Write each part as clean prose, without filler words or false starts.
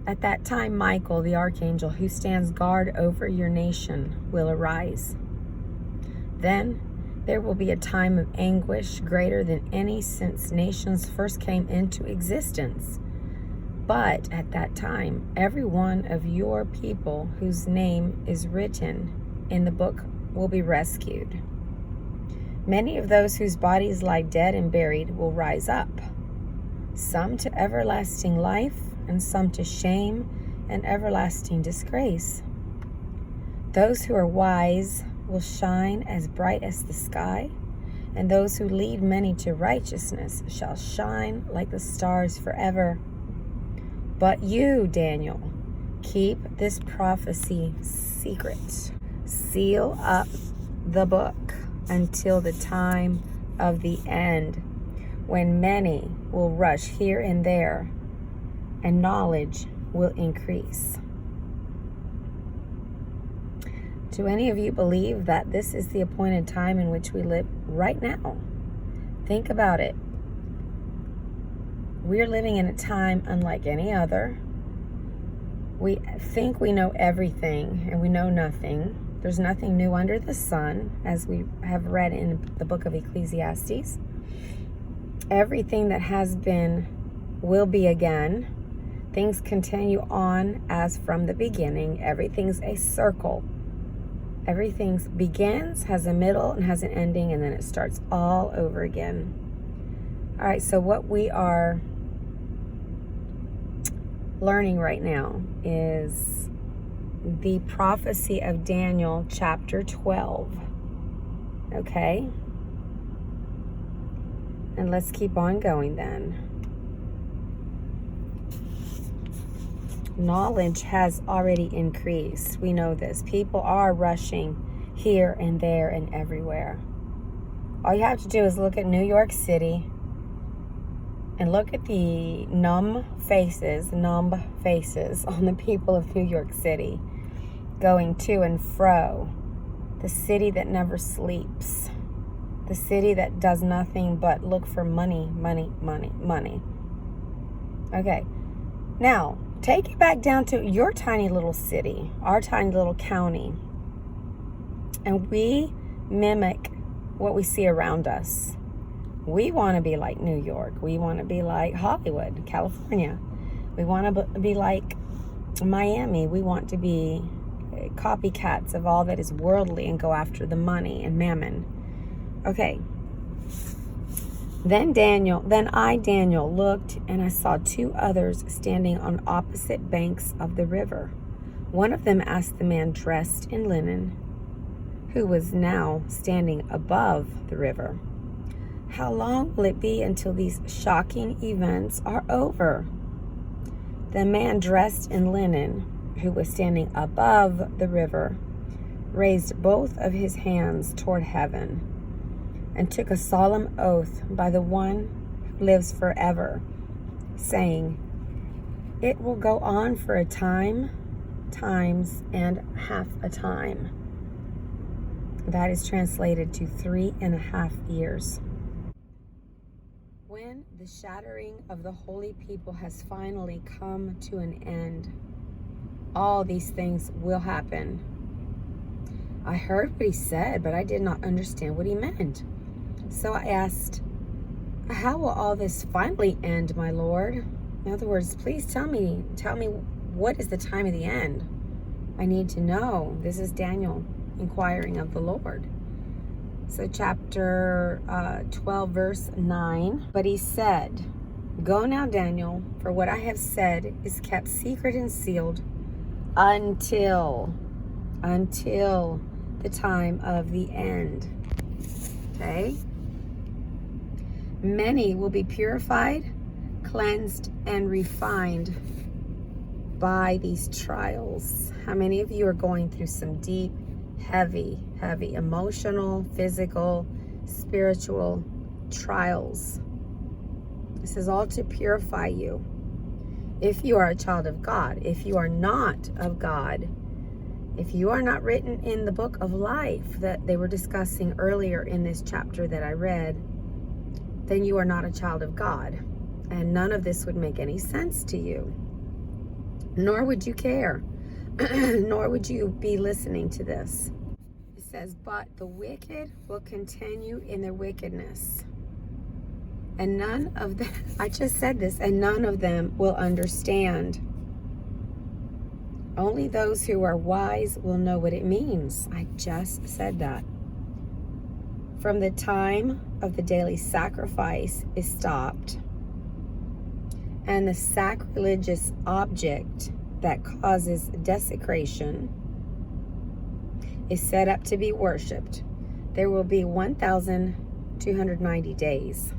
At that time, Michael, the archangel who stands guard over your nation, will arise. Then there will be a time of anguish greater than any since nations first came into existence. But at that time, every one of your people whose name is written in the book will be rescued. Many of those whose bodies lie dead and buried will rise up, some to everlasting life, and some to shame and everlasting disgrace. Those who are wise will shine as bright as the sky, and those who lead many to righteousness shall shine like the stars forever. But you, Daniel, keep this prophecy secret. Seal up the book until the time of the end, when many will rush here and there, and knowledge will increase. Do any of you believe that this is the appointed time in which we live right now? Think about it. We're living in a time unlike any other. We think we know everything, and we know nothing. There's nothing new under the sun, as we have read in the book of Ecclesiastes. Everything that has been will be again. Things continue on as from the beginning. Everything's a circle. Everything begins, has a middle, and has an ending, and then it starts all over again. All right, so what we are learning right now is the prophecy of Daniel chapter 12. Okay? And let's keep on going then. Knowledge has already increased. We know this. People are rushing here and there and everywhere. All you have to do is look at New York City and look at the numb faces on the people of New York City going to and fro. The city that never sleeps. The city that does nothing but look for money, money, money, money. Okay. Now, take it back down to your tiny little city, our tiny little county. And we mimic what we see around us. We want to be like New York. We want to be like Hollywood, California. We want to be like Miami. We want to be copycats of all that is worldly and go after the money and mammon. Okay. Then I, Daniel, looked, and I saw two others standing on opposite banks of the river. One of them asked the man dressed in linen, who was now standing above the river, "How long will it be until these shocking events are over?" The man dressed in linen, who was standing above the river, raised both of his hands toward heaven and took a solemn oath by the one who lives forever, saying, "It will go on for a time, times, and half a time." That is translated to 3.5 years. When the shattering of the holy people has finally come to an end, all these things will happen. I heard what he said, but I did not understand what he meant. So I asked, "How will all this finally end, my Lord?" In other words, please tell me what is the time of the end? I need to know. This is Daniel inquiring of the Lord. So chapter 12, verse 9. But he said, "Go now, Daniel, for what I have said is kept secret and sealed until the time of the end." Okay? Many will be purified, cleansed, and refined by these trials. How many of you are going through some deep, heavy emotional, physical, spiritual trials? This is all to purify you. If you are a child of God, if you are not of God, if you are not written in the book of life that they were discussing earlier in this chapter that I read, then you are not a child of God. And none of this would make any sense to you. nor would you care, nor would you be listening to this. It says, but the wicked will continue in their wickedness. And none of them, I just said this, and none of them will understand. Only those who are wise will know what it means. I just said that. From the time of the daily sacrifice is stopped, and the sacrilegious object that causes desecration is set up to be worshipped, there will be 1,290 days.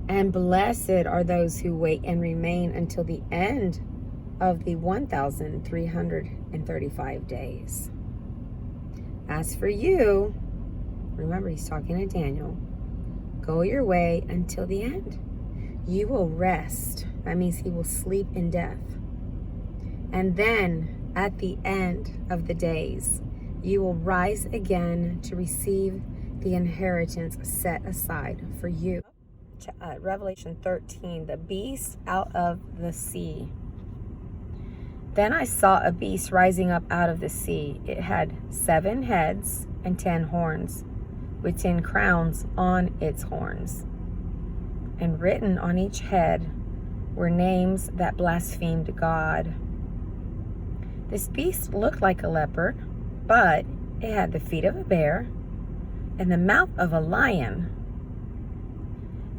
And blessed are those who wait and remain until the end of the 1,335 days. As for you, remember he's talking to Daniel, go your way until the end. You will rest. That means he will sleep in death. And then at the end of the days, you will rise again to receive the inheritance set aside for you. Revelation 13, the beast out of the sea. Then I saw a beast rising up out of the sea. It had 7 heads and 10 horns, with 10 crowns on its horns. And written on each head were names that blasphemed God. This beast looked like a leopard, but it had the feet of a bear and the mouth of a lion.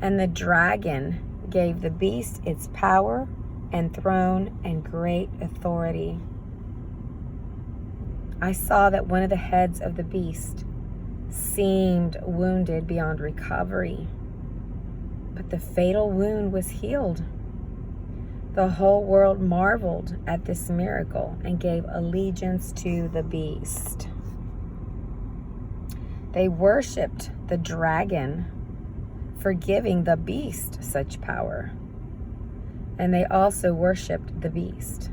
And the dragon gave the beast its power and throne and great authority. I saw that one of the heads of the beast seemed wounded beyond recovery, but the fatal wound was healed. The whole world marveled at this miracle and gave allegiance to the beast. They worshipped the dragon for giving the beast such power, and they also worshipped the beast.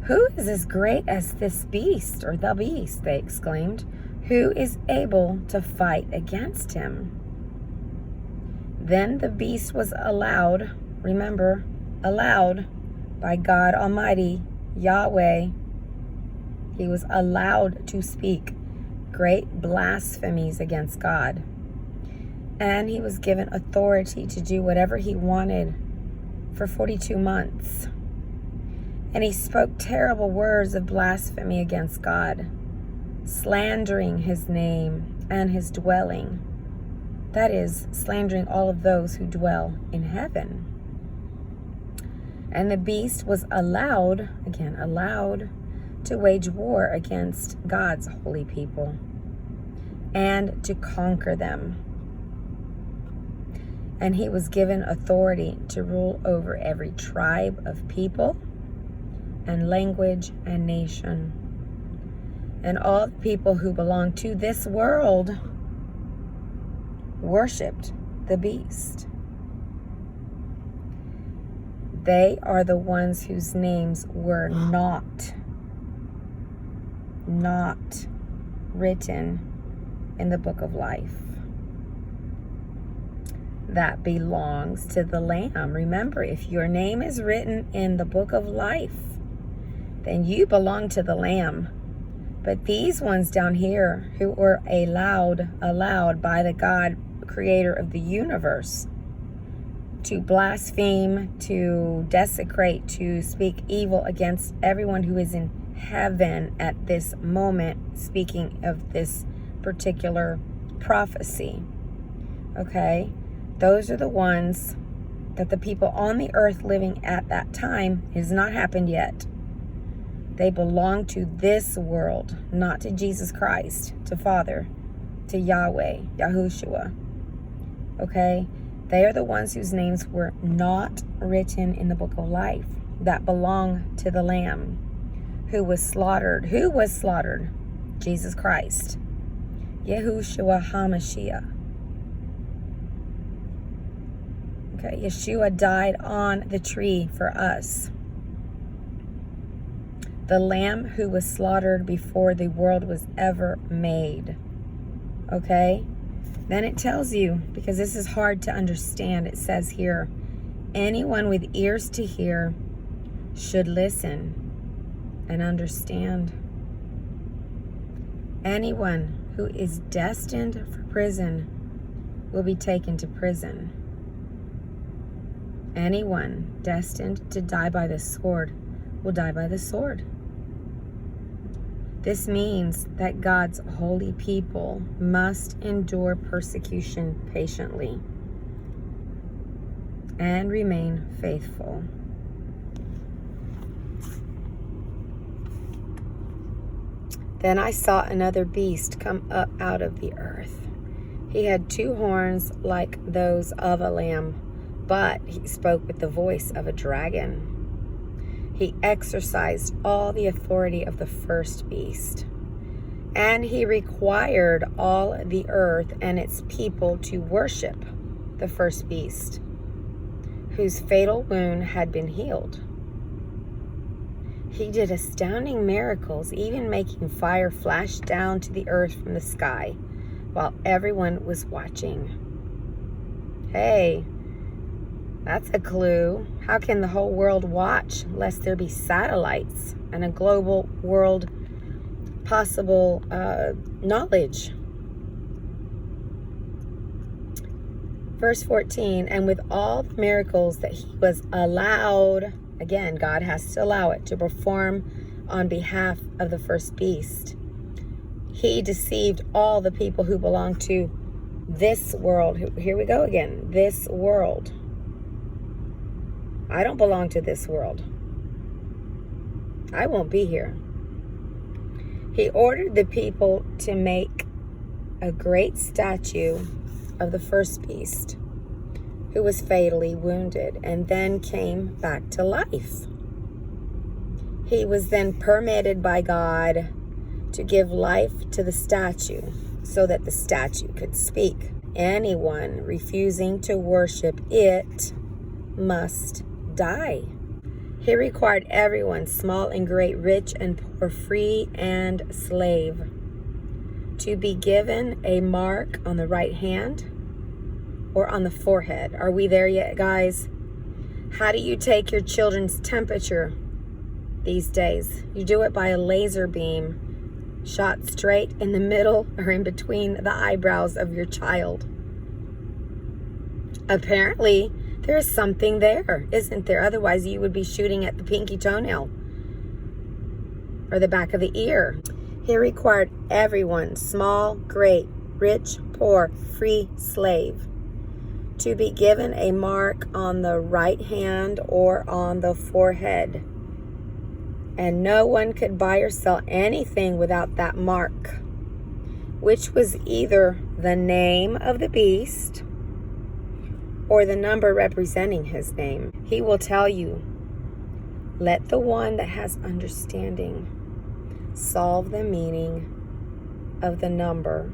Who is as great as this beast, or the beast, they exclaimed. Who is able to fight against him? Then the beast was allowed, remember, allowed by God Almighty, Yahweh. He was allowed to speak great blasphemies against God. And he was given authority to do whatever he wanted for 42 months. And he spoke terrible words of blasphemy against God, slandering his name and his dwelling. That is, slandering all of those who dwell in heaven. And the beast was allowed, again, allowed to wage war against God's holy people and to conquer them. And he was given authority to rule over every tribe of people and language and nation. And all the people who belong to this world worshipped the beast. They are the ones whose names were not written in the book of life that belongs to the Lamb. Remember, if your name is written in the book of life, then you belong to the Lamb. But these ones down here who were allowed by the God, creator of the universe, to blaspheme, to desecrate, to speak evil against everyone who is in heaven at this moment, speaking of this particular prophecy. Okay? Those are the ones that the people on the earth living at that time, it has not happened yet. They belong to this world, not to Jesus Christ, to Father, to Yahweh, Yahushua. Okay? They are the ones whose names were not written in the book of life, that belong to the Lamb, who was slaughtered. Who was slaughtered? Jesus Christ. Yahushua HaMashiach. Okay, Yeshua died on the tree for us. The Lamb who was slaughtered before the world was ever made. Okay? Then it tells you, because this is hard to understand, it says here anyone with ears to hear should listen and understand. Anyone who is destined for prison will be taken to prison. Anyone destined to die by the sword will die by the sword. This means that God's holy people must endure persecution patiently and remain faithful. Then I saw another beast come up out of the earth. He had 2 horns like those of a lamb, but he spoke with the voice of a dragon. He exercised all the authority of the first beast, and he required all the earth and its people to worship the first beast, whose fatal wound had been healed. He did astounding miracles, even making fire flash down to the earth from the sky while everyone was watching. Hey, that's a clue. How can the whole world watch lest there be satellites and a global world possible knowledge? Verse 14, and with all the miracles that he was allowed, again, God has to allow it, to perform on behalf of the first beast, he deceived all the people who belong to this world. Here we go again, this world. I don't belong to this world. I won't be here. He ordered the people to make a great statue of the first beast, who was fatally wounded and then came back to life. He was then permitted by God to give life to the statue so that the statue could speak. Anyone refusing to worship it must die. He required everyone, small and great, rich and poor, free and slave, to be given a mark on the right hand or on the forehead. Are we there yet, guys? How do you take your children's temperature these days? You do it by a laser beam shot straight in the middle or in between the eyebrows of your child. Apparently, there is something there, isn't there? Otherwise, you would be shooting at the pinky toenail or the back of the ear. He required everyone, small, great, rich, poor, free, slave, to be given a mark on the right hand or on the forehead. And no one could buy or sell anything without that mark, which was either the name of the beast or the number representing his name. He will tell you, let the one that has understanding solve the meaning of the number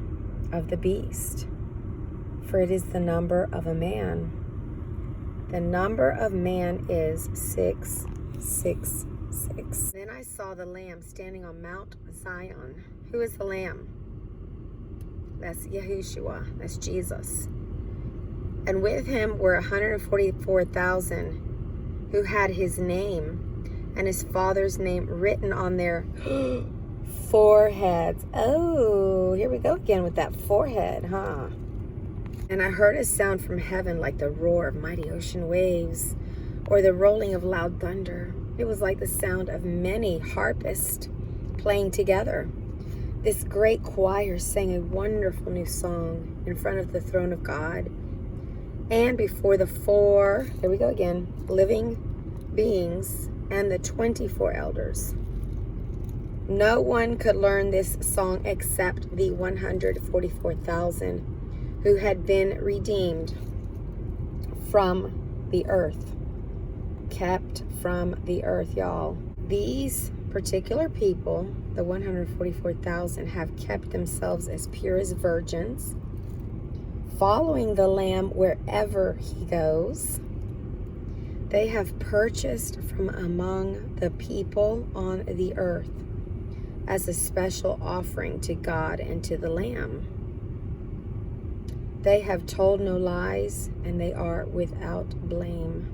of the beast, for it is the number of a man. The number of man is 666. Then I saw the Lamb standing on Mount Zion. Who is the Lamb? That's Yahushua. That's Jesus. And with him were 144,000 who had his name and his Father's name written on their foreheads. Oh, here we go again with that forehead, huh? And I heard a sound from heaven like the roar of mighty ocean waves or the rolling of loud thunder. It was like the sound of many harpists playing together. This great choir sang a wonderful new song in front of the throne of God and before the 4, here we go again, living beings and the 24 elders. No one could learn this song except the 144,000 who had been redeemed from the earth. Kept from the earth, y'all. These particular people, the 144,000, have kept themselves as pure as virgins, following the Lamb wherever he goes. They have purchased from among the people on the earth as a special offering to God and to the Lamb. They have told no lies, and they are without blame.